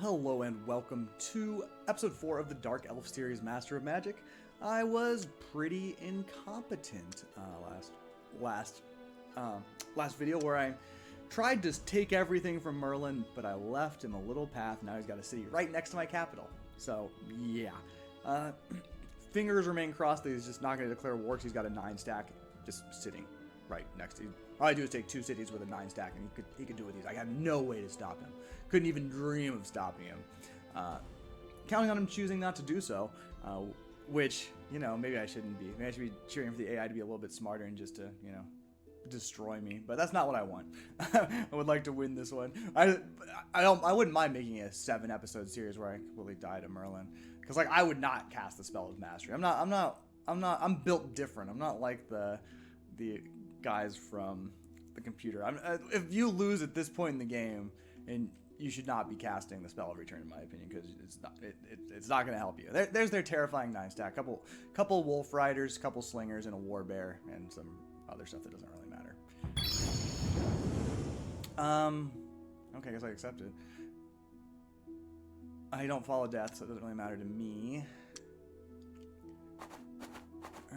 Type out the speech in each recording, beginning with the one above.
Hello and welcome to episode 4 of the Dark Elf series Master of Magic. I was pretty incompetent last video where I tried to take everything from Merlin, but I left him a little path. Now he's got a city right next to my capital. So yeah, fingers remain crossed that he's just not going to declare war because he's got a 9 stack just sitting right next to you. All I do is take 2 cities with a 9 stack, and he could do with these. I have no way to stop him. Couldn't even dream of stopping him. Counting on him choosing not to do so, which, you know, maybe I shouldn't be. Maybe I should be cheering for the AI to be a little bit smarter and just to, you know, destroy me. But that's not what I want. I would like to win this one. I wouldn't mind making a 7-episode series where I completely die to Merlin, because like I would not cast the spell of mastery. I'm built different. I'm not like the guys from the computer. If you lose at this point in the game, and you should not be casting the spell of return, in my opinion, because it's not going to help you. There's their terrifying 9 stack, couple wolf riders, couple slingers, and a war bear, and some other stuff that doesn't really matter. Okay, I guess I accept it. I don't follow death, so it doesn't really matter to me.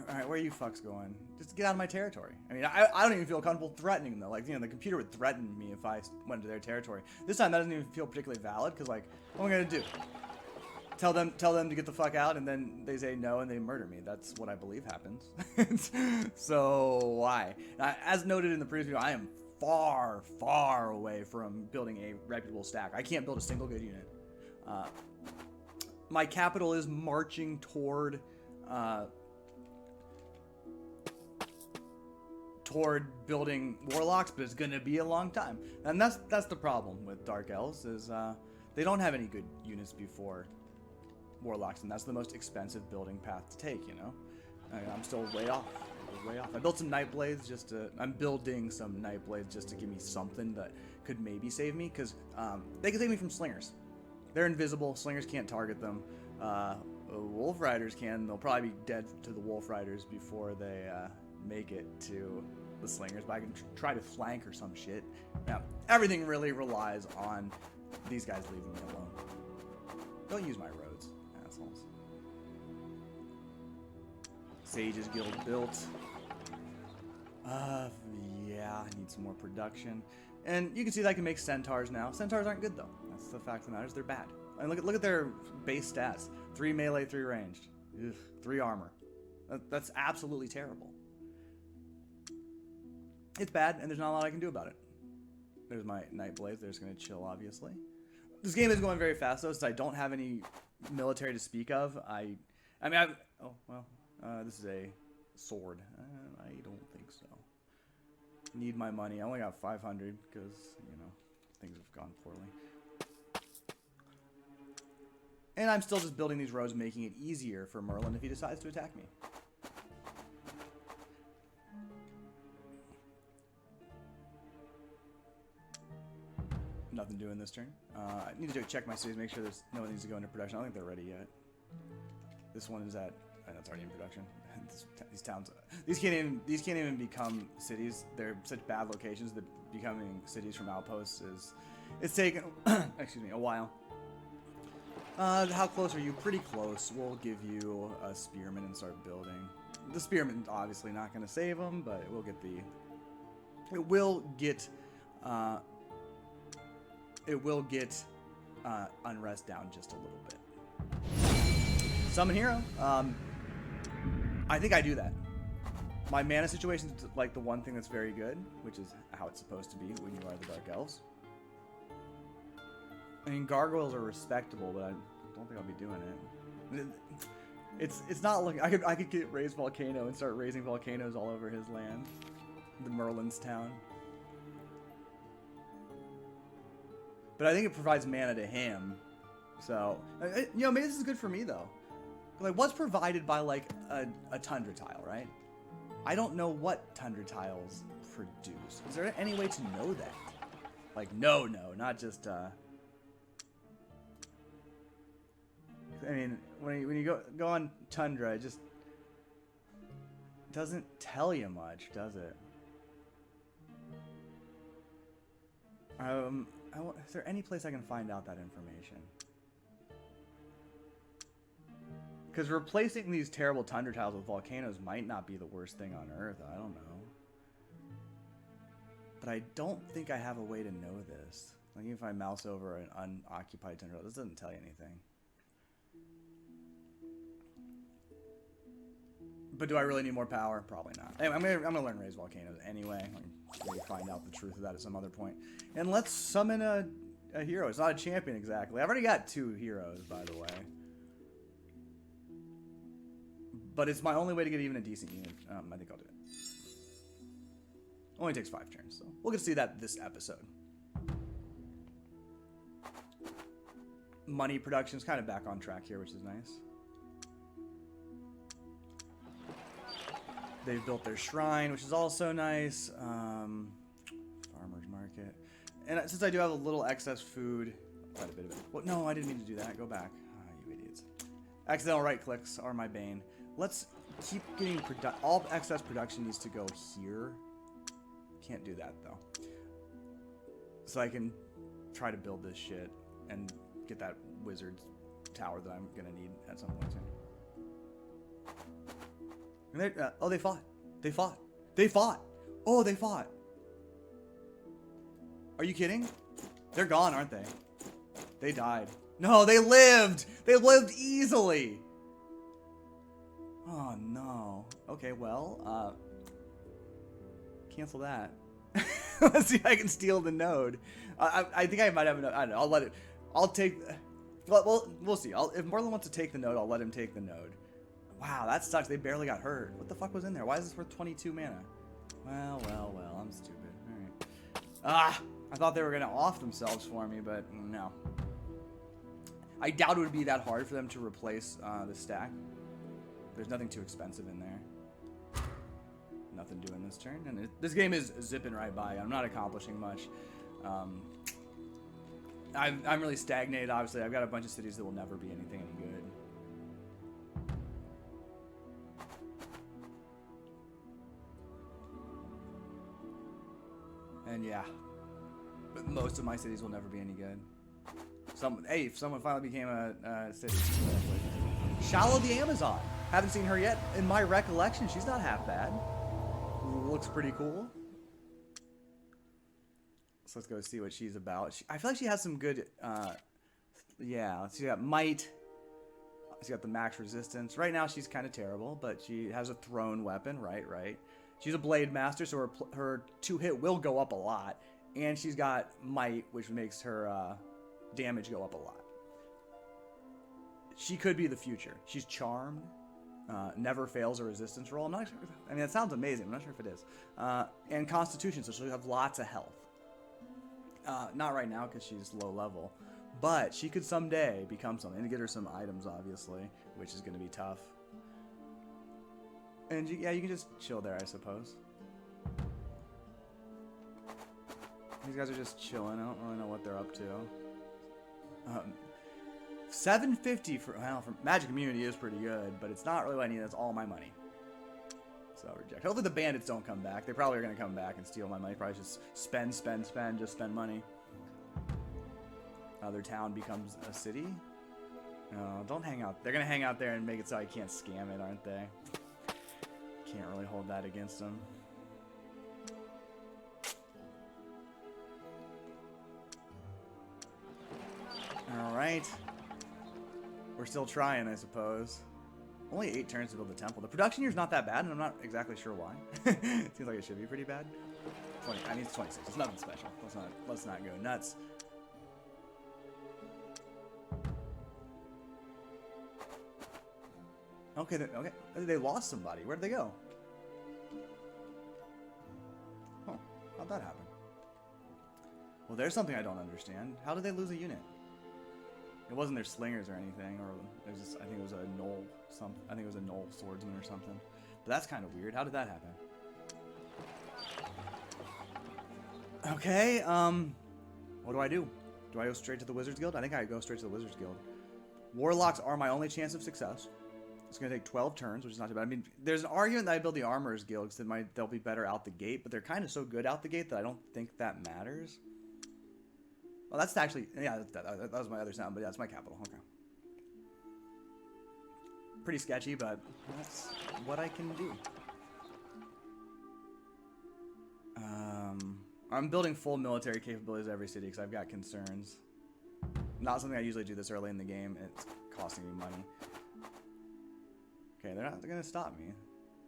Alright, where are you fucks going? Just get out of my territory. I mean, I don't even feel comfortable threatening them. Like, you know, the computer would threaten me if I went to their territory. This time, that doesn't even feel particularly valid, because, like, what am I going to do? Tell them to get the fuck out, and then they say no, and they murder me. That's what I believe happens. So, why? Now, as noted in the previous video, I am far, far away from building a reputable stack. I can't build a single good unit. My capital is marching toward building warlocks, but it's gonna be a long time, and that's the problem with Dark Elves is they don't have any good units before warlocks, and that's the most expensive building path to take. You know, I'm still way off. I built some night blades I'm building some night blades just to give me something that could maybe save me, because they can save me from slingers. They're invisible. Slingers can't target them. Wolf riders can. They'll probably be dead to the wolf riders before they make it to the slingers, but I can try to flank or some shit. Now, everything really relies on these guys leaving me alone. Don't use my roads, assholes. Sages Guild built. Yeah, I need some more production. And you can see that I can make centaurs now. Centaurs aren't good, though. That's the fact of the matter, is they're bad. And look at their base stats. 3 melee, 3 ranged. Ugh, 3 armor. That's absolutely terrible. It's bad, and there's not a lot I can do about it. There's my night blades. They're just going to chill, obviously. This game is going very fast, though, since I don't have any military to speak of. This is a sword. I don't think so. Need my money. I only got 500 because, you know, things have gone poorly. And I'm still just building these roads, making it easier for Merlin if he decides to attack me. Nothing doing this turn. I need to check my cities, make sure there's no one needs to go into production. I don't think they're ready yet. This one is at, that's already in production. These towns, these can't even become cities. They're such bad locations that becoming cities from outposts it's taken excuse me, a while. How close are you? Pretty close. We'll give you a spearman and start building. The spearman's obviously not going to save them, but it will get unrest down just a little bit. Summon hero. I think I do that. My mana situation is like the one thing that's very good, which is how it's supposed to be when you are the Dark Elves. I mean, gargoyles are respectable, but I don't think I'll be doing it. It's not looking. I could get raised volcano and start raising volcanoes all over his land, the Merlin's town. But I think it provides mana to him, so you know, maybe this is good for me though. Like, what's provided by like a tundra tile, right? I don't know what tundra tiles produce. Is there any way to know that? Like, no, not just. I mean, when you go on tundra, it just doesn't tell you much, does it? Is there any place I can find out that information? Because replacing these terrible tundra tiles with volcanoes might not be the worst thing on Earth. I don't know. But I don't think I have a way to know this. Like if I mouse over an unoccupied tundra, this doesn't tell you anything. But do I really need more power? Probably not. Anyway, I'm gonna learn raise volcanoes anyway. Maybe find out the truth of that at some other point. And let's summon a hero. It's not a champion exactly. I've already got 2 heroes, by the way. But it's my only way to get even a decent unit. I think I'll do it. Only takes 5 turns, so we'll get to see that this episode. Money production's kind of back on track here, which is nice. They've built their shrine, which is also nice. Farmer's market. And since I do have a little excess food, quite a bit of it. Well, no, I didn't mean to do that. Go back. You idiots. Accidental right clicks are my bane. Let's keep getting all excess production needs to go here. Can't do that though. So I can try to build this shit and get that wizard's tower that I'm gonna need at some point soon. And oh, they fought. They fought. They fought. Oh, they fought. Are you kidding? They're gone, aren't they? They died. No, they lived. They lived easily. Oh, no. Okay, well, cancel that. Let's see if I can steal the node. I think I might have enough. I don't know. I'll let it. I'll take. Well, we'll see. If Merlin wants to take the node, I'll let him take the node. Wow, that sucks. They barely got hurt. What the fuck was in there? Why is this worth 22 mana? Well. I'm stupid. All right. I thought they were gonna off themselves for me, but no. I doubt it would be that hard for them to replace the stack. There's nothing too expensive in there. Nothing doing this turn, and this game is zipping right by. I'm not accomplishing much. I'm really stagnated. Obviously, I've got a bunch of cities that will never be anything any good. And yeah, but most of my cities will never be any good. Hey, if someone finally became a city. Shallow the Amazon. Haven't seen her yet. In my recollection, she's not half bad. Looks pretty cool. So let's go see what she's about. I feel like she has some good, yeah, she got might. She's got the max resistance. Right now she's kind of terrible, but she has a thrown weapon, right. She's a blade master, so her 2-hit will go up a lot. And she's got might, which makes her damage go up a lot. She could be the future. She's charmed. Never fails a resistance roll. I'm not sure. I mean, it sounds amazing. I'm not sure if it is. And Constitution, so she'll have lots of health. Not right now because she's low level. But she could someday become something. And get her some items, obviously, which is going to be tough. And yeah, you can just chill there, I suppose. These guys are just chilling. I don't really know what they're up to. 750 for Magic Community is pretty good, but it's not really what I need. That's all my money. So reject. Hopefully the bandits don't come back. They probably are going to come back and steal my money. Probably just spend, just spend money. Their town becomes a city. No, don't hang out. They're going to hang out there and make it so I can't scam it, aren't they? Can't really hold that against them. Alright. We're still trying, I suppose. Only 8 turns to build the temple. The production here is not that bad, and I'm not exactly sure why. It seems like it should be pretty bad. 20. I mean, it's 26. It's nothing special. Let's not go nuts. Okay, okay. They lost somebody. Where'd they go? Oh, how'd that happen? Well, there's something I don't understand. How did they lose a unit? It wasn't their slingers or anything, or it was just, I think it was a knoll. I think it was a knoll swordsman or something. But that's kind of weird. How did that happen? Okay. What do I do? Do I go straight to the Wizards Guild? I think I go straight to the Wizards Guild. Warlocks are my only chance of success. It's going to take 12 turns, which is not too bad. I mean, there's an argument that I build the Armorers Guild because they'll be better out the gate, but they're kind of so good out the gate that I don't think that matters. Well, that's actually, yeah, that was my other sound, but yeah, it's my capital. Okay. Pretty sketchy, but that's what I can do. I'm building full military capabilities every city because I've got concerns. Not something I usually do this early in the game. It's costing me money. Okay, they're not going to stop me.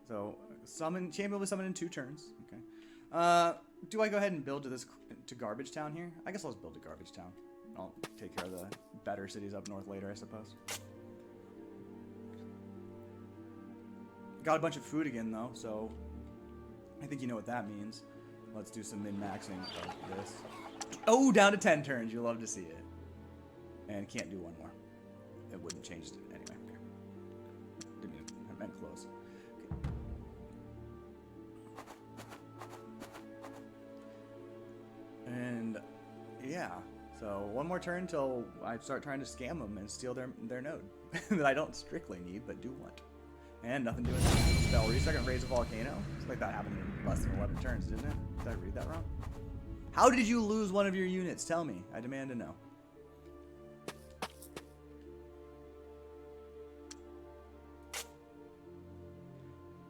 So, champion will be summoned in 2 turns. Okay. Do I go ahead and build to Garbage Town here? I guess I'll just build to Garbage Town. I'll take care of the better cities up north later, I suppose. Got a bunch of food again, though, so I think you know what that means. Let's do some min-maxing of this. Oh, down to 10 turns. You'll love to see it. And can't do one more. It wouldn't change it anyway. Okay. Didn't mean, I meant close. Okay. And yeah, so one more turn till I start trying to scam them and steal their node that I don't strictly need but do want. And nothing doing that. Spell reset and raise a volcano. It's like that happened in less than 11 turns, didn't it? Did I read that wrong? How did you lose one of your units? Tell me. I demand to know.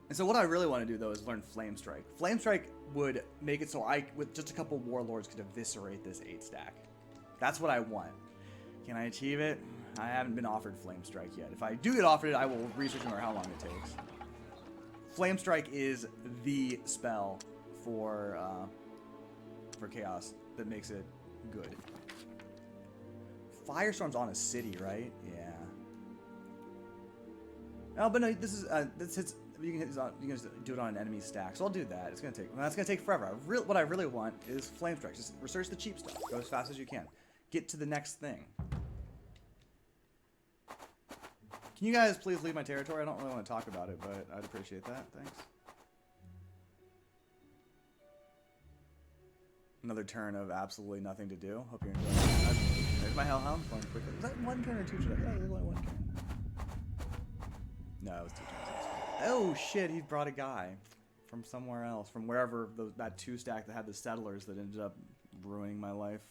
And so what I really want to do, though, is learn Flame Strike. Flame Strike would make it so I, with just a couple Warlords, could eviscerate this 8-stack. That's what I want. Can I achieve it? I haven't been offered Flame Strike yet. If I do get offered it, I will research and learn how long it takes. Flame Strike is the spell for Chaos that makes it good. Firestorm's on a city, right? Yeah. Oh, but no, this is you can just do it on an enemy stack. So I'll do that. It's gonna take. Well, that's gonna take forever. What I really want is Flame Strike. Just research the cheap stuff. Go as fast as you can. Get to the next thing. Can you guys please leave my territory? I don't really want to talk about it, but I'd appreciate that. Thanks. Another turn of absolutely nothing to do. Hope you're enjoying it. There's my Hellhound going quickly. Was that 1 turn or 2 turns? I thought it was only 1 turn. No, it was 2 turns. Oh shit, he brought a guy from somewhere else. From wherever that 2-stack that had the settlers that ended up ruining my life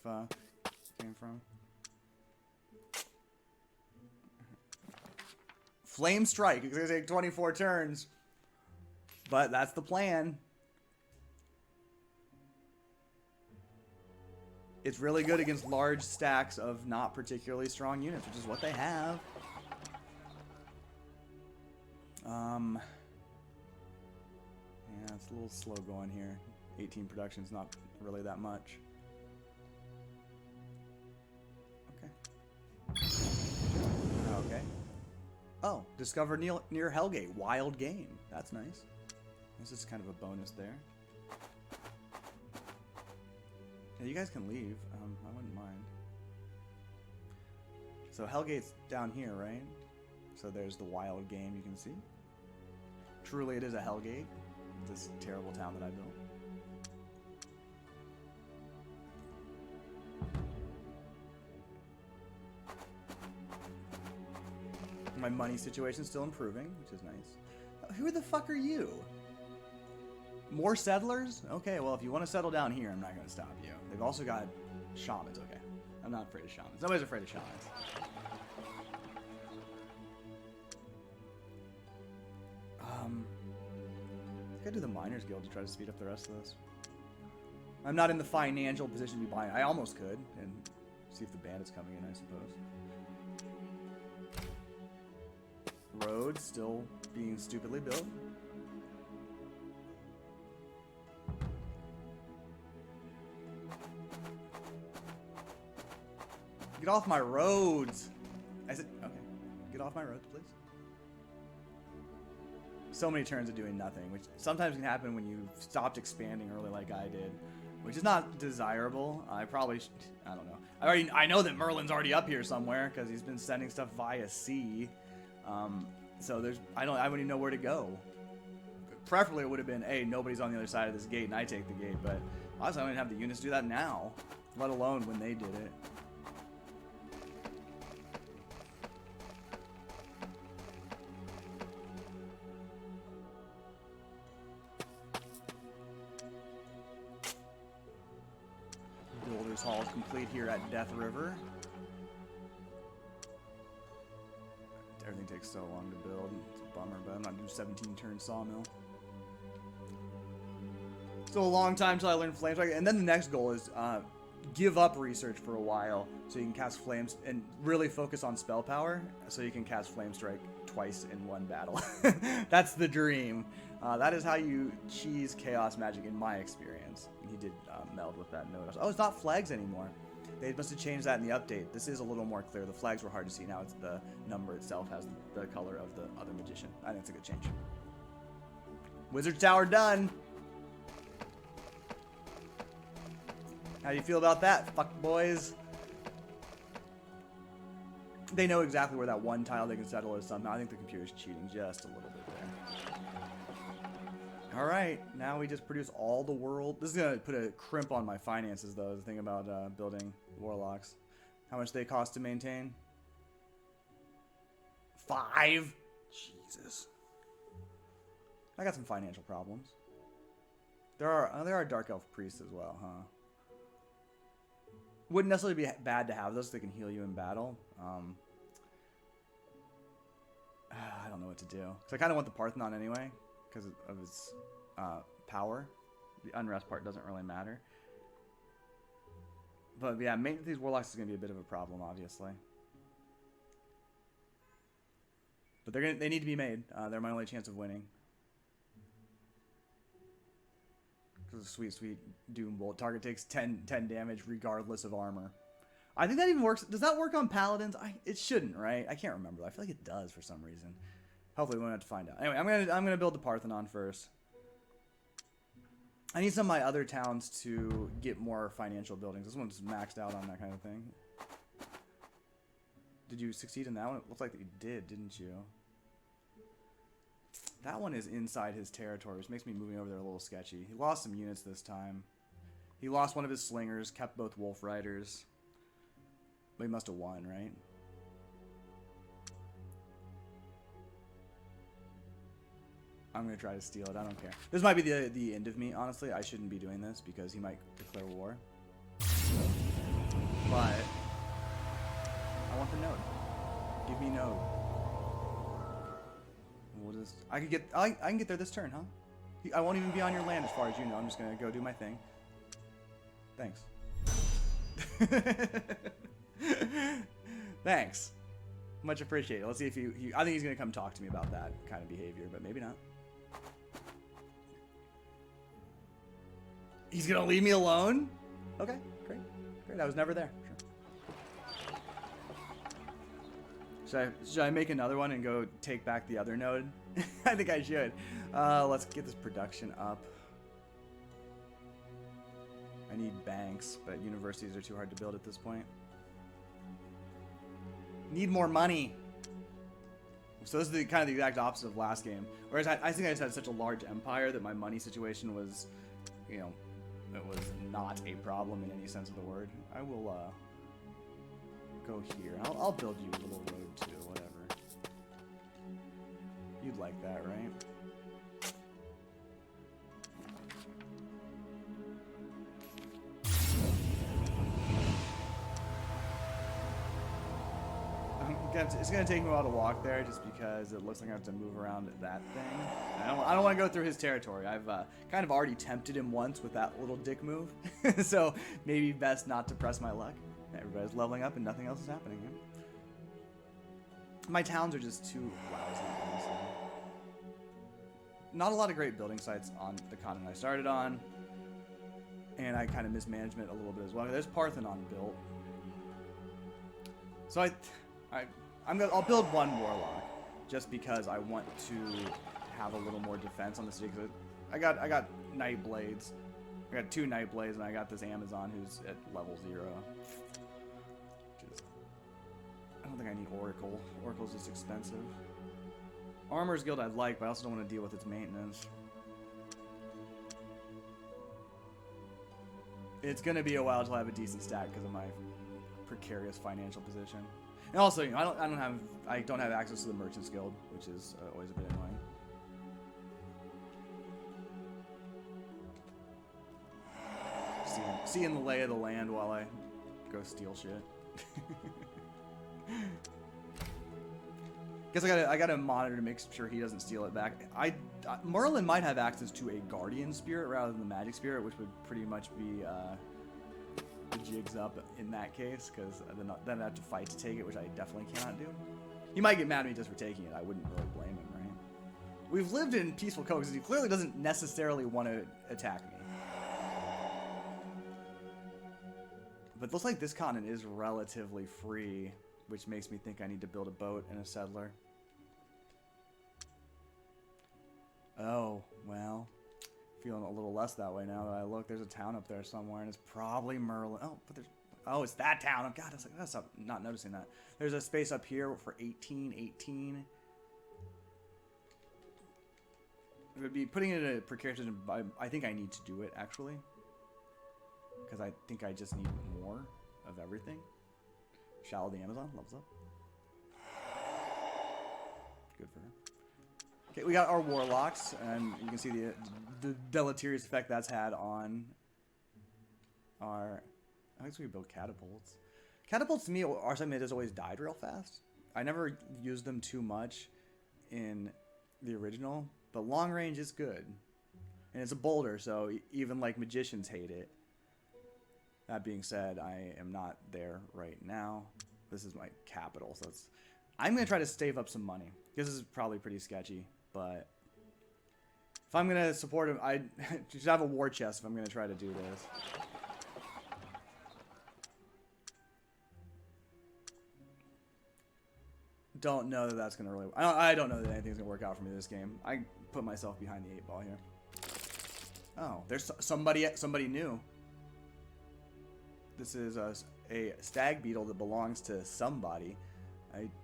came from. Flame Strike. It's going to take 24 turns. But that's the plan. It's really good against large stacks of not particularly strong units, which is what they have. Yeah, it's a little slow going here. 18 production is not really that much. Okay. Okay. Oh, discover near Hellgate. Wild game. That's nice. This is kind of a bonus there. Yeah, you guys can leave. I wouldn't mind. So Hellgate's down here, right? So there's the wild game you can see. Truly, it is a Hellgate. This terrible town that I built. My money situation's still improving, which is nice. Who the fuck are you? More settlers? Okay, well, if you want to settle down here, I'm not going to stop you. They've also got shamans, okay. I'm not afraid of shamans. Nobody's afraid of shamans. I think I do the Miners Guild to try to speed up the rest of this. I'm not in the financial position to be buying. I almost could, and see if the bandit's coming in, I suppose. Roads still being stupidly built. Get off my roads! I said, okay. Get off my roads, please. So many turns of doing nothing, which sometimes can happen when you stopped expanding early like I did, which is not desirable. I probably I don't know. I know that Merlin's already up here somewhere because he's been sending stuff via sea. So I wouldn't even know where to go. Preferably it would have been, hey, nobody's on the other side of this gate and I take the gate, but honestly I don't even have the units do that now, let alone when they did it. hall is complete here at Death River. Everything takes so long to build. It's a bummer, but I'm not doing 17-turn sawmill. So a long time till I learn Flame Strike, and then the next goal is give up research for a while so you can cast Flames and really focus on spell power so you can cast Flame Strike twice in one battle. That's the dream. That is how you cheese chaos magic in my experience. He did meld with that note. Oh, it's not flags anymore. They must have changed that in the update. This is a little more clear. The flags were hard to see. Now it's the number itself has the color of the other magician. I think it's a good change. Wizard Tower done. How do you feel about that, fuck boys? They know exactly where that one tile they can settle is somehow. I think the computer's cheating just a little bit there. All right, now we just produce all the world. This is gonna put a crimp on my finances, though. The thing about building warlocks, how much they cost to maintain? 5. Jesus, I got some financial problems. There are dark elf priests as well, huh? Wouldn't necessarily be bad to have those. So they can heal you in battle. I don't know what to do because I kind of want the Parthenon anyway because of its power. The unrest part doesn't really matter. But yeah, maintenance these warlocks is going to be a bit of a problem, obviously. But they need to be made. They're my only chance of winning. Because sweet, sweet Doom Bolt. Target takes 10 damage regardless of armor. I think that even works. Does that work on paladins? It shouldn't, right? I can't remember. I feel like it does for some reason. Hopefully we won't have to find out. Anyway, I'm gonna build the Parthenon first. I need some of my other towns to get more financial buildings. This one's maxed out on that kind of thing. Did you succeed in that one? It looks like that you did, didn't you? That one is inside his territory, which makes me moving over there a little sketchy. He lost some units this time. He lost one of his slingers, kept both wolf riders. But he must have won, right? I'm going to try to steal it. I don't care. This might be the end of me, honestly. I shouldn't be doing this because he might declare war. But I want the node. Give me node. We'll just, I can get there this turn, huh? I won't even be on your land as far as you know. I'm just going to go do my thing. Thanks. Thanks. Much appreciated. Let's see if I think he's going to come talk to me about that kind of behavior, but maybe not. He's going to leave me alone? Okay, great. Great. I was never there. Sure. Should I make another one and go take back the other node? I think I should. Let's get this production up. I need banks, but universities are too hard to build at this point. Need more money. So this is kind of the exact opposite of last game. Whereas I think I just had such a large empire that my money situation was, you know, it was not a problem in any sense of the word. I will go here. I'll build you a little road too, whatever. You'd like that, right? It's gonna take me a while to walk there, just because it looks like I have to move around that thing. I don't want to go through his territory. I've kind of already tempted him once with that little dick move, so maybe best not to press my luck. Everybody's leveling up and nothing else is happening. Right? My towns are just too lousy, honestly. Not a lot of great building sites on the continent I started on, and I kind of mismanagement a little bit as well. There's Parthenon built, so I'll build one warlock just because I want to have a little more defense on the city. Cause I got Night Blades. I got 2 Night Blades, and I got this Amazon who's at level 0. I don't think I need Oracle. Oracle's just expensive. Armor's Guild I'd like, but I also don't want to deal with its maintenance. It's gonna be a while until I have a decent stack because of my precarious financial position. And also, you know, I don't have access to the Merchants Guild, which is always a bit annoying. See seeing the lay of the land while I go steal shit. Guess I gotta monitor to make sure he doesn't steal it back. Merlin might have access to a guardian spirit rather than the magic spirit, which would pretty much be the jigs up in that case, because then I'd have to fight to take it, which I definitely cannot do. He might get mad at me just for taking it. I wouldn't really blame him, right? We've lived in peaceful coexistence. He clearly doesn't necessarily want to attack me. But it looks like this continent is relatively free, which makes me think I need to build a boat and a settler. Oh, well, feeling a little less that way now that I look. There's a town up there somewhere, and it's probably Merlin. Oh, but there's... Oh, it's that town. Oh, God, that's not noticing that. There's a space up here for 1818. It would be putting it in a precarious position, but I think I need to do it, actually. Because I think I just need more of everything. Shallow the Amazon, loves up. Good for her. Okay, we got our warlocks, and you can see the deleterious effect that's had on our... I guess we could build catapults. Catapults, to me, are something that has always died real fast. I never used them too much in the original, but long range is good. And it's a boulder, so even, like, magicians hate it. That being said, I am not there right now. This is my capital, so it's... I'm going to try to save up some money. This is probably pretty sketchy, but... If I'm going to support him, I should have a war chest if I'm going to try to do this. Don't know that that's going to really... I don't know that anything's going to work out for me this game. I put myself behind the 8 ball here. Oh, there's somebody new. This is a stag beetle that belongs to somebody.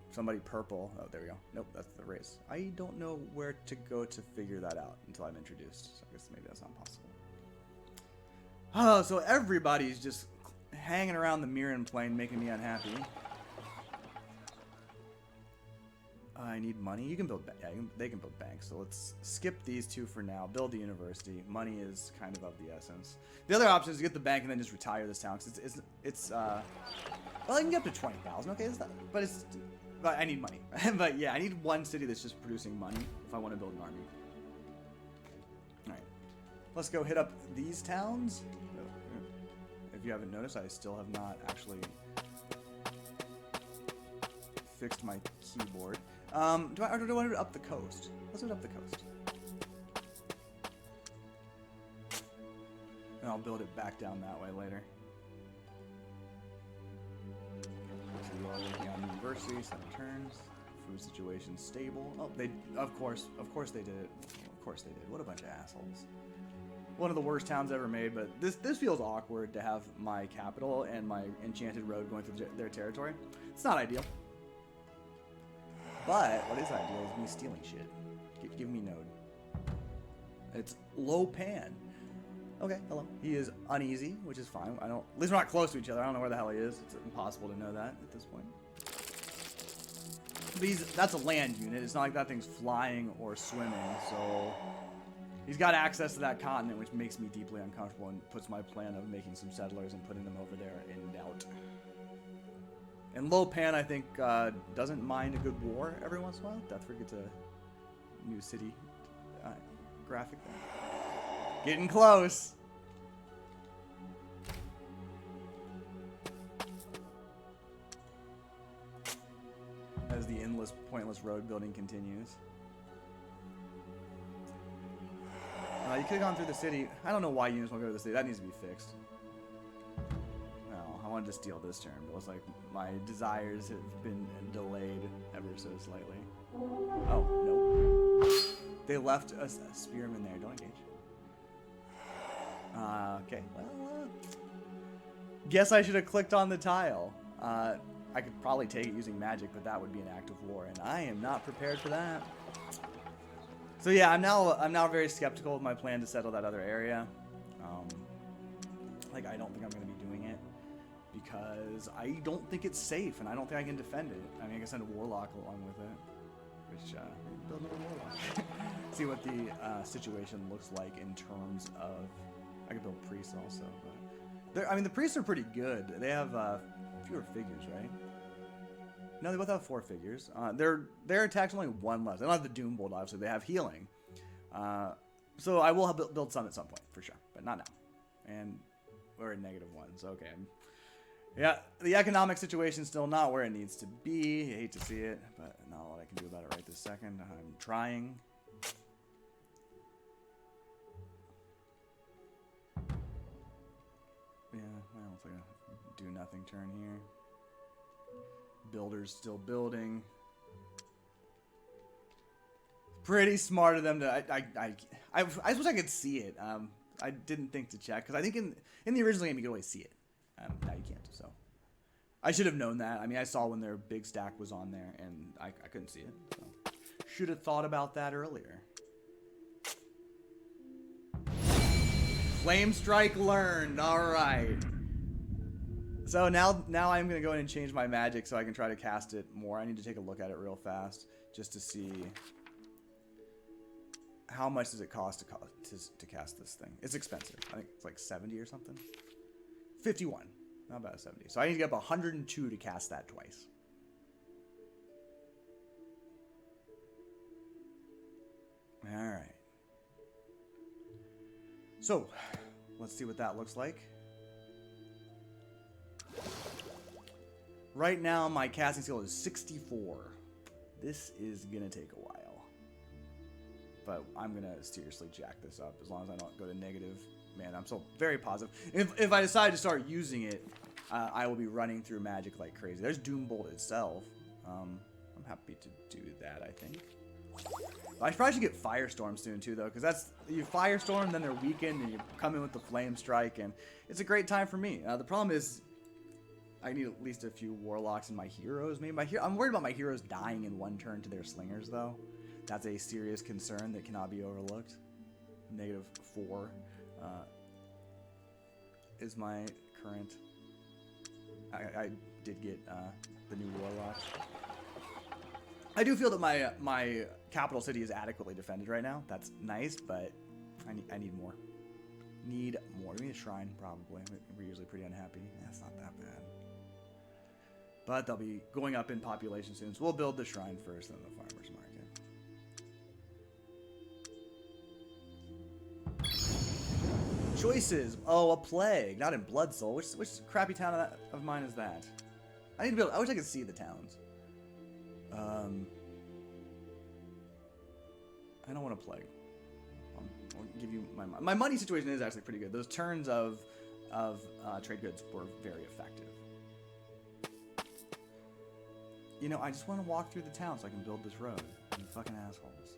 Somebody purple. Oh, there we go. Nope, that's the race. I don't know where to go to figure that out until I'm introduced. So I guess maybe that's not possible. Oh, so everybody's just hanging around the Mirren Plain, making me unhappy. I need money. You can build... Yeah, they can build banks. So let's skip these two for now. Build the university. Money is kind of the essence. The other option is to get the bank and then just retire this town. Cause it's well, I can get up to 20,000. Okay, but I need money. But yeah, I need one city that's just producing money if I want to build an army. All right, let's go hit up these towns. If you haven't noticed, I still have not actually fixed my keyboard. Do I want to do it up the coast? Let's do it up the coast. And I'll build it back down that way later. So you are working on university, 7 turns. Food situation stable. Oh, of course they did it. Of course they did. What a bunch of assholes. One of the worst towns ever made, but this feels awkward to have my capital and my enchanted road going through their territory. It's not ideal. But what is ideal is me stealing shit. Give me node. It's low pan. Okay, hello. He is uneasy, which is fine. At least we're not close to each other. I don't know where the hell he is. It's impossible to know that at this point. But that's a land unit. It's not like that thing's flying or swimming, so he's got access to that continent, which makes me deeply uncomfortable and puts my plan of making some settlers and putting them over there in doubt. And Low Pan, I think, doesn't mind a good war every once in a while. Deathford gets a new city graphic there. Getting close. As the endless, pointless road building continues. You could have gone through the city. I don't know why units won't go to the city. That needs to be fixed. I wanted to steal this turn, but it looks like my desires have been delayed ever so slightly. Oh, no. They left a spearman there. Don't engage. Okay, well, guess I should have clicked on the tile. I could probably take it using magic, but that would be an act of war, and I am not prepared for that. So yeah, I'm now very skeptical of my plan to settle that other area. I don't think I'm going to be doing it because I don't think it's safe, and I don't think I can defend it. I mean, I can send a warlock along with it, which build another warlock. See what the situation looks like in terms of. I could build priests also, but I mean, the priests are pretty good. They have fewer figures, right? No, they both have 4 figures. Their attack's only 1 less. They don't have the Doom Bolt, obviously. They have healing. So I will have build some at some point, for sure. But not now. And we're at -1, so okay. Yeah, the economic situation's still not where it needs to be. I hate to see it, but not a lot I can do about it right this second. I'm trying. Yeah, well, it's like a do-nothing turn here. Builder's still building. Pretty smart of them to... I wish I could see it. I didn't think to check, because I think in the original game you could always see it. Now you can't, so... I should have known that. I mean, I saw when their big stack was on there, and I couldn't see it. So. Should have thought about that earlier. Flame Strike learned. All right. So now I'm going to go in and change my magic so I can try to cast it more. I need to take a look at it real fast just to see how much does it cost to cast this thing. It's expensive. I think it's like 70 or something. 51. Not about 70. So I need to get up 102 to cast that twice. All right. So, let's see what that looks like. Right now, my casting skill is 64. This is going to take a while. But I'm going to seriously jack this up as long as I don't go to negative. Man, I'm still very positive. If I decide to start using it, I will be running through magic like crazy. There's Doom Bolt itself. I'm happy to do that, I think. I probably should get Firestorm soon too, though, because that's you Firestorm, then they're weakened, and you come in with the Flame Strike, and it's a great time for me. The problem is, I need at least a few Warlocks and my heroes. Maybe I'm worried about my heroes dying in 1 turn to their slingers, though. That's a serious concern that cannot be overlooked. -4 is my current. I did get the new Warlocks. I do feel that my capital city is adequately defended right now. That's nice, but I need more. Need more. We need a shrine, probably. We're usually pretty unhappy. That's not that bad. But they'll be going up in population soon, so we'll build the shrine first, then the farmer's market. Choices. Oh, a plague. Not in Blood Soul. Which crappy town of mine is that? I need to build. I wish I could see the towns. I don't want to plague. I'll give you my money situation is actually pretty good. Those turns of trade goods were very effective. You know, I just want to walk through the town so I can build this road. You fucking assholes.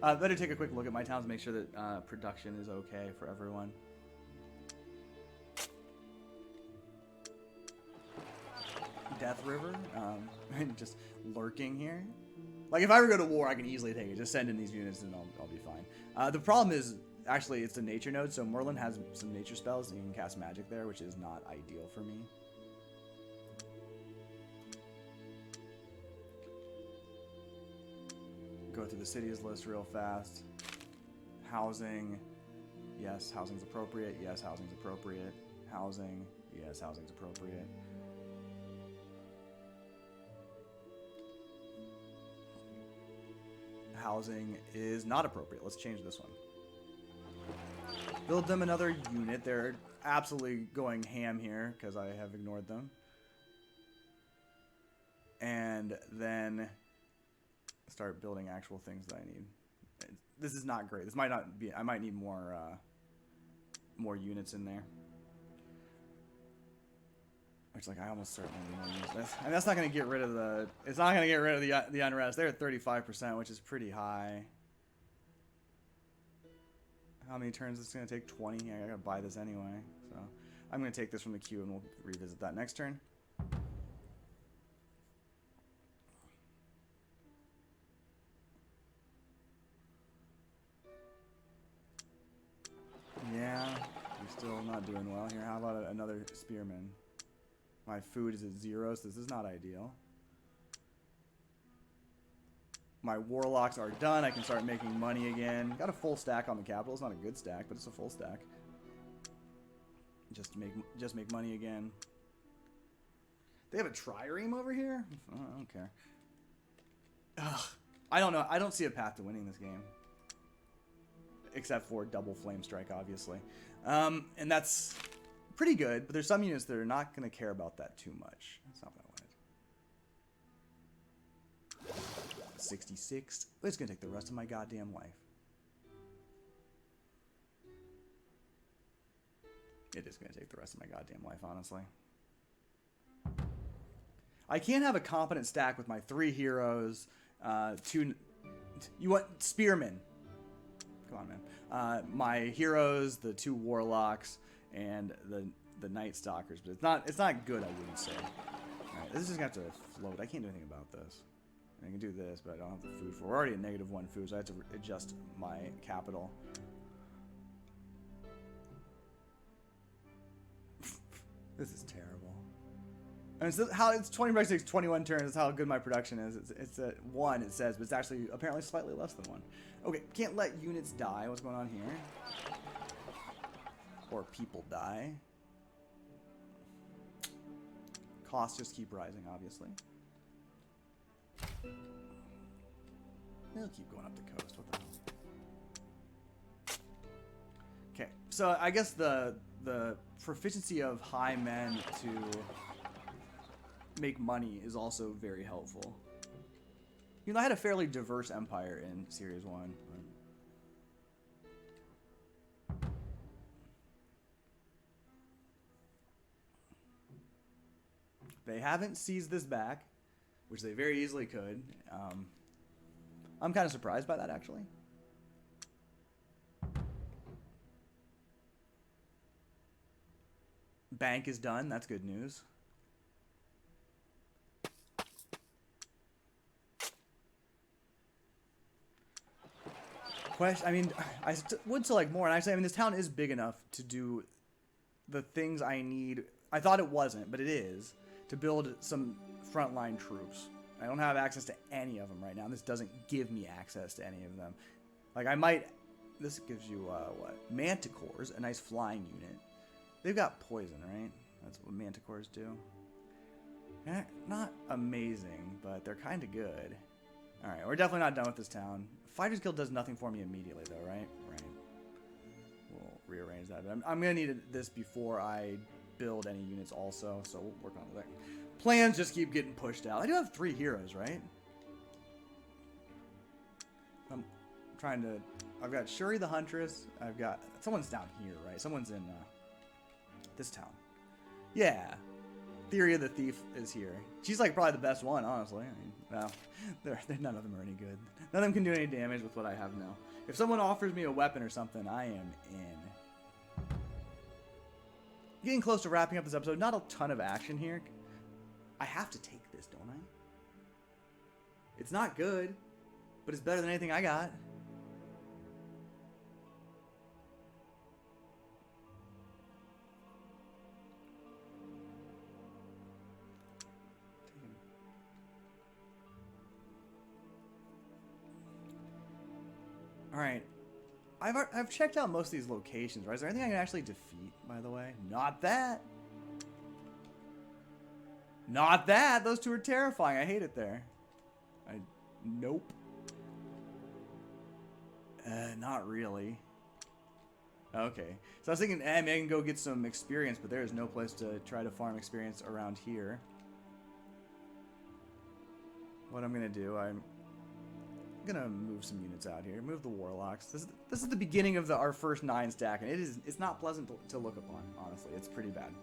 Better take a quick look at my towns, make sure that production is okay for everyone. Death River, just lurking here. Like, if I ever go to war, I can easily take it. Just send in these units and I'll be fine. The problem is, actually, it's a nature node, so Merlin has some nature spells, and you can cast magic there, which is not ideal for me. Go through the cities list real fast. Housing. Yes, housing's appropriate. Yes, housing's appropriate. Housing. Yes, housing's appropriate. Housing is not appropriate. Let's change this one. Build them another unit. They're absolutely going ham here because I have ignored them. And then start building actual things that I need. This is not great. This might not be. I might need more units in there. Which, like, I almost certainly need more units. And that's not going to get rid of the. It's not going to get rid of the unrest. They're at 35%, which is pretty high. How many turns is this going to take? 20. Yeah, I got to buy this anyway. So I'm going to take this from the queue, and we'll revisit that next turn. Yeah, we're still not doing well here. How about another spearman? My food is at 0, so this is not ideal. My warlocks are done. I can start making money again. Got a full stack on the capital. It's not a good stack, but it's a full stack. just make money again. They have a trireme over here? Oh, I don't care. Ugh. I don't know. I don't see a path to winning this game. Except for double flame strike, obviously. And that's pretty good, but there's some units that are not going to care about that too much. That's not what I wanted. 66. It's going to take the rest of my goddamn life. It is going to take the rest of my goddamn life, honestly. I can't have a competent stack with my 3 heroes, 2... You want spearmen? Come on, man. My heroes, the 2 warlocks, and the night stalkers. But it's not good, I wouldn't say. All right, this is just gonna have to float. I can't do anything about this. I can do this, but I don't have the food for. We're already at -1 food, so I have to adjust my capital. This is terrible. And it's how it's 20 by 6, 21 turns. That's how good my production is. It's at 1, it says, but it's actually apparently slightly less than 1. Okay, can't let units die. What's going on here? Or people die. Costs just keep rising, obviously. They'll keep going up the coast. What the hell? Okay, so I guess the proficiency of high men to make money is also very helpful. You know, I had a fairly diverse empire in Series 1. They haven't seized this back, which they very easily could. I'm kind of surprised by that, actually. Bank is done. That's good news. I mean, I would select more, and actually, I mean, this town is big enough to do the things I need. I thought it wasn't, but it is, to build some frontline troops. I don't have access to any of them right now, and this doesn't give me access to any of them. Like, I might... This gives you, what? Manticores, a nice flying unit. They've got poison, right? That's what Manticores do. Eh, not amazing, but they're kind of good. Alright, we're definitely not done with this town. Fighters Guild does nothing for me immediately, though, right? Right. We'll rearrange that. But I'm going to need this before I build any units also, so we'll work on that. Plans just keep getting pushed out. I do have 3 heroes, right? I'm trying to... I've got Shuri the Huntress. I've got... Someone's down here, right? Someone's in this town. Yeah. Theory of the Thief is here. She's like probably the best one, honestly. I mean, well, none of them are any good. None of them can do any damage with what I have now. If someone offers me a weapon or something, I am in. Getting close to wrapping up this episode. Not a ton of action here. I have to take this, don't I? It's not good, but it's better than anything I got. Alright. I've checked out most of these locations, right? Is there anything I can actually defeat, by the way? Not that! Not that! Those two are terrifying. I hate it there. Nope. Not really. Okay. So I was thinking, maybe I can go get some experience, but there is no place to try to farm experience around here. What I'm gonna do, I'm gonna move some units out here. Move the warlocks. This is the beginning of our first 9 stack, and it's not pleasant to look upon. Honestly, it's pretty bad.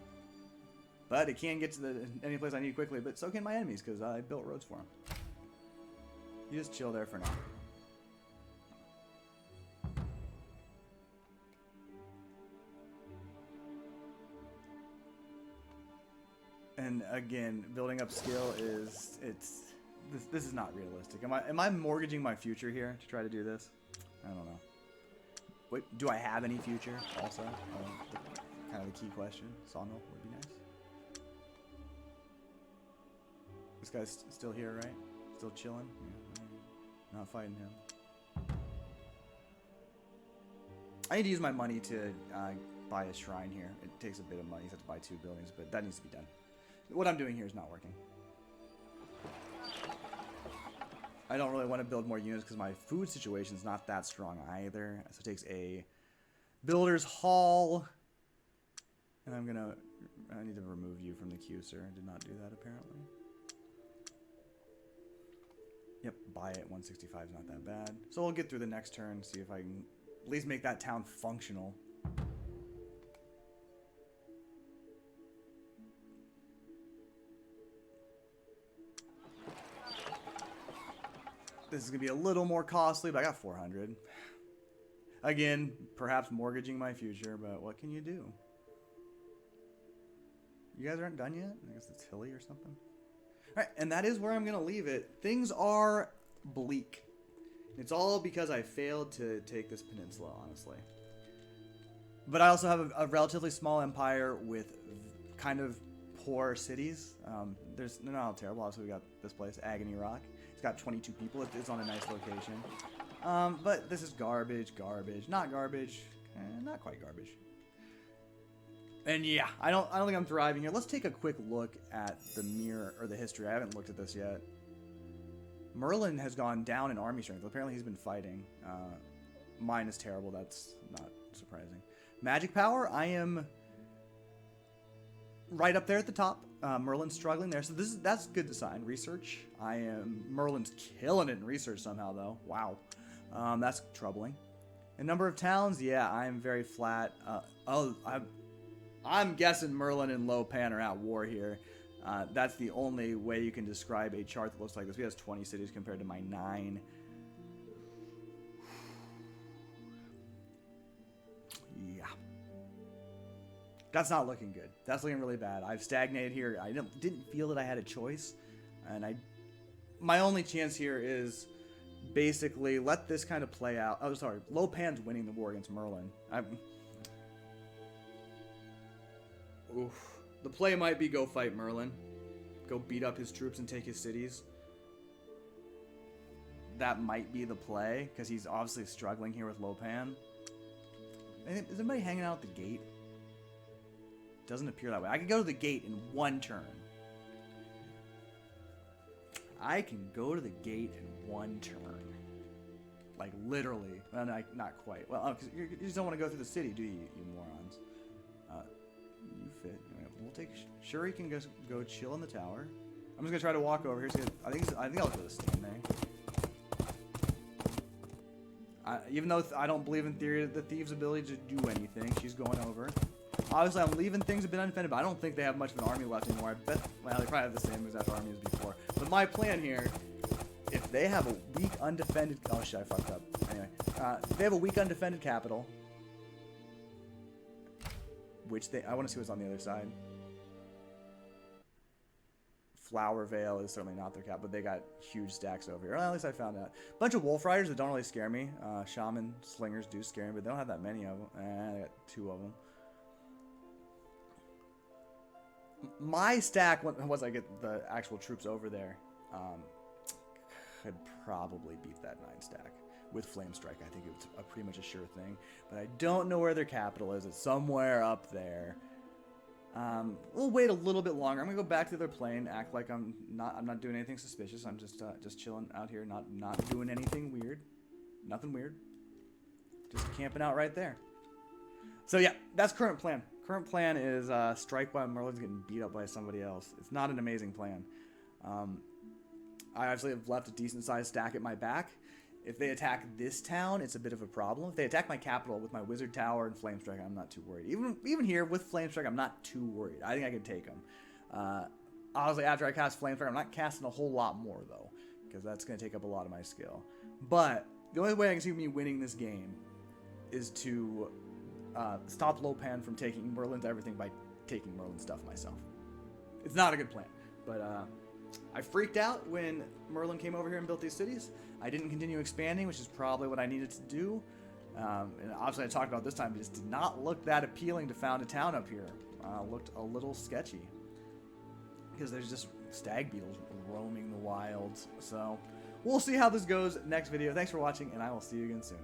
But it can get to any place I need quickly. But so can my enemies because I built roads for them. You just chill there for now. And again, building up skill is this is not realistic. Am I mortgaging my future here to try to do this? I don't know. Wait, do I have any future? Also, kind of the key question. Sawmill would be nice. This guy's still here, right? Still chilling. Yeah, not fighting him. I need to use my money to buy a shrine here. It takes a bit of money. You have to buy 2 buildings, but that needs to be done. What I'm doing here is not working. I don't really want to build more units because my food situation is not that strong either. So it takes a builder's hall. And I need to remove you from the queue, sir. I did not do that, apparently. Yep, buy it. 165 is not that bad. So we'll get through the next turn, see if I can at least make that town functional. This is going to be a little more costly, but I got 400. Again, perhaps mortgaging my future, but what can you do? You guys aren't done yet? I guess it's hilly or something. Alright, and that is where I'm going to leave it. Things are bleak. It's all because I failed to take this peninsula, honestly. But I also have a relatively small empire with kind of poor cities. They're not all terrible. Also, we got this place, Agony Rock. It's got 22 people. It's on a nice location. But this is garbage, not garbage, not quite garbage. And yeah, I don't think I'm thriving here. Let's take a quick look at the mirror or the history. I haven't looked at this yet. Merlin has gone down in army strength. Apparently he's been fighting. Mine is terrible. That's not surprising. Magic power, I am right up there at the top. Merlin's struggling there, so that's a good sign. Research, Merlin's killing it in research somehow though. Wow, that's troubling. And number of towns, yeah, I'm very flat. I'm guessing Merlin and Lopan are at war here. That's the only way you can describe a chart that looks like this. He has 20 cities compared to my 9. Yeah. That's not looking good. That's looking really bad. I've stagnated here. I didn't feel that I had a choice. And my only chance here is basically let this kind of play out. Oh, sorry. Lopan's winning the war against Merlin. Oof. The play might be go fight Merlin. Go beat up his troops and take his cities. That might be the play, because he's obviously struggling here with Lopan. Is anybody hanging out at the gate? Doesn't appear that way. I can go to the gate in 1 turn. I can go to the gate in 1 turn. Like, literally. Well, not quite. Well, because you just don't want to go through the city, do you, you morons? You fit. We'll take... Shuri can go chill in the tower. I'm just going to try to walk over here. I think I'll go to stand there. Even though I don't believe in theory of the Thieves' ability to do anything, she's going over. Obviously, I'm leaving things a bit undefended, but I don't think they have much of an army left anymore. I bet, well, they probably have the same exact army as before. But my plan here, if they have a weak undefended... Oh, shit, I fucked up. Anyway, if they have a weak undefended capital, which I want to see what's on the other side. Flower Vale is certainly not their cap, but they got huge stacks over here. Well, at least I found out. Bunch of Wolf Riders that don't really scare me. Shaman Slingers do scare me, but they don't have that many of them. I got 2 of them. My stack, once I get the actual troops over there, could probably beat that 9 stack. With Flame Strike, I think it's pretty much a sure thing. But I don't know where their capital is. It's somewhere up there. We'll wait a little bit longer. I'm gonna go back to their plane, act like I'm not doing anything suspicious. I'm just chilling out here, not doing anything weird. Nothing weird. Just camping out right there. So yeah, that's current plan. Current plan is strike while Merlin's getting beat up by somebody else. It's not an amazing plan. I actually have left a decent sized stack at my back. If they attack this town, it's a bit of a problem. If they attack my capital with my Wizard Tower and Flame Strike, I'm not too worried. Even here with Flame Strike, I'm not too worried. I think I can take them. Honestly, after I cast Flame Strike, I'm not casting a whole lot more, though, because that's going to take up a lot of my skill. But the only way I can see me winning this game is to stop Lopan from taking Merlin's everything by taking Merlin's stuff myself. It's not a good plan, but I freaked out when Merlin came over here and built these cities. I didn't continue expanding, which is probably what I needed to do. And obviously I talked about this time, it just did not look that appealing to found a town up here. Looked a little sketchy. Because there's just stag beetles roaming the wilds. So we'll see how this goes next video. Thanks for watching, and I will see you again soon.